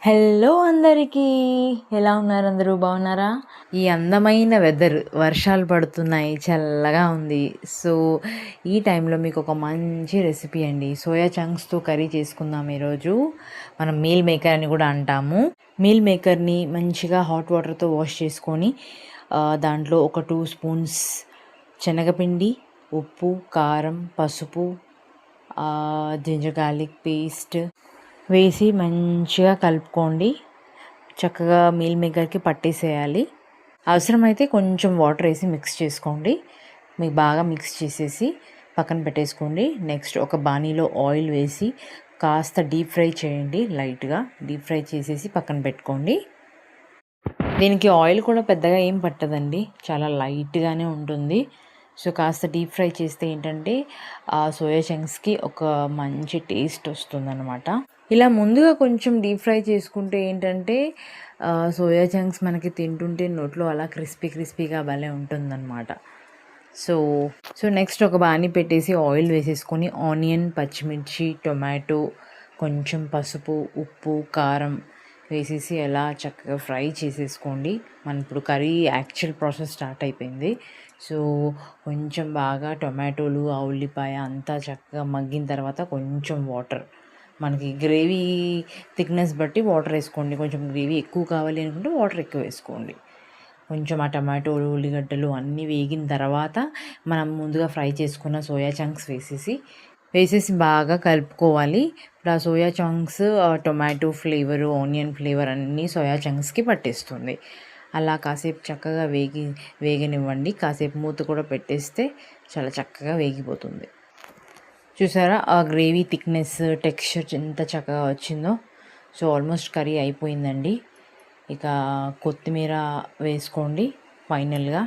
Hello అందరికీ, ఎలా ఉన్నారు? అందరూ బాగున్నారా? ఈ అందమైన వెదర్, వర్షాలు పడుతున్నాయి, చల్లగా ఉంది. సో ఈ టైంలో మీకు ఒక మంచి రెసిపీ అండి, సోయా చంక్స్తో కర్రీ చేసుకుందాం. ఈరోజు మనం మీల్ మేకర్ అని కూడా అంటాము. మీల్ మేకర్ని మంచిగా హాట్ వాటర్తో వాష్ చేసుకొని దాంట్లో ఒక 2 స్పూన్స్ శనగపిండి, ఉప్పు, కారం, పసుపు, జింజర్ గార్లిక్ పేస్ట్ వేసి మంచిగా కలుపుకోండి. చక్కగా మీల్ మేకర్కి పట్టేసేయాలి. అవసరమైతే కొంచెం వాటర్ వేసి మిక్స్ చేసుకోండి. మీకు బాగా మిక్స్ చేసేసి పక్కన పెట్టేసుకోండి. నెక్స్ట్ ఒక బాణీలో ఆయిల్ వేసి కాస్త డీప్ ఫ్రై చేయండి. లైట్గా డీప్ ఫ్రై చేసేసి పక్కన పెట్టుకోండి. దీనికి ఆయిల్ కూడా పెద్దగా ఏం పట్టదండి, చాలా లైట్గానే ఉంటుంది. సో కాస్త డీప్ ఫ్రై చేస్తే ఏంటంటే ఆ సోయా చంక్స్కి ఒక మంచి టేస్ట్ వస్తుందన్నమాట. ఇలా ముందుగా కొంచెం డీప్ ఫ్రై చేసుకుంటే ఏంటంటే సోయా చంక్స్ మనకి తింటుంటే నోట్లో అలా క్రిస్పీగా భలే ఉంటుందన్నమాట. సో నెక్స్ట్ ఒక బాణీ పెట్టేసి ఆయిల్ వేసేసుకొని ఆనియన్, పచ్చిమిర్చి, టొమాటో, కొంచెం పసుపు, ఉప్పు, కారం వేసేసి అలా చక్కగా ఫ్రై చేసేసుకోండి. మన ఇప్పుడు కర్రీ యాక్చువల్ ప్రాసెస్ స్టార్ట్ అయిపోయింది. సో కొంచెం బాగా టొమాటోలు, ఆ ఉల్లిపాయ అంతా చక్కగా మగ్గిన తర్వాత కొంచెం వాటర్, మనకి గ్రేవీ థిక్నెస్ బట్టి వాటర్ వేసుకోండి. కొంచెం గ్రేవీ ఎక్కువ కావాలి అనుకుంటే వాటర్ ఎక్కువ వేసుకోండి. కొంచెం ఆ టమాటోలు, ఉల్లిగడ్డలు అన్నీ వేగిన తర్వాత మనం ముందుగా ఫ్రై చేసుకున్న సోయా చంక్స్ వేసేసి బాగా కలుపుకోవాలి. ఇప్పుడు ఆ soya chunks tomato flavour, onion flavour అన్నీ సోయా చంక్స్కి పట్టేస్తుంది. అలా కాసేపు చక్కగా వేగనివ్వండి. కాసేపు మూత కూడా పెట్టేస్తే చాలా చక్కగా వేగిపోతుంది. చూసారా ఆ గ్రేవీ థిక్నెస్, టెక్స్చర్ ఎంత చక్కగా వచ్చిందో. సో ఆల్మోస్ట్ కర్రీ అయిపోయిందండి. ఇక కొత్తిమీర వేసుకోండి. ఫైనల్గా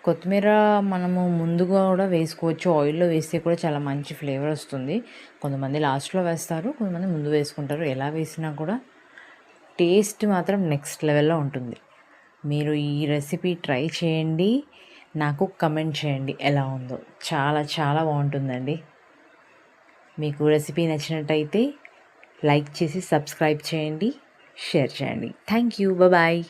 కొత్తిమీర మనము ముందుగా కూడా వేసుకోవచ్చు, ఆయిల్లో వేస్తే కూడా చాలా మంచి ఫ్లేవర్ వస్తుంది. కొంతమంది లాస్ట్లో వేస్తారు, కొంతమంది ముందు వేసుకుంటారు. ఎలా వేసినా కూడా టేస్ట్ మాత్రం నెక్స్ట్ లెవెల్లో ఉంటుంది. మీరు ఈ రెసిపీ ట్రై చేయండి, నాకు కమెంట్ చేయండి ఎలా ఉందో. చాలా చాలా బాగుంటుందండి. మీకు రెసిపీ నచ్చినట్టయితే లైక్ చేసి సబ్స్క్రైబ్ చేయండి, షేర్ చేయండి. Thank you, bye.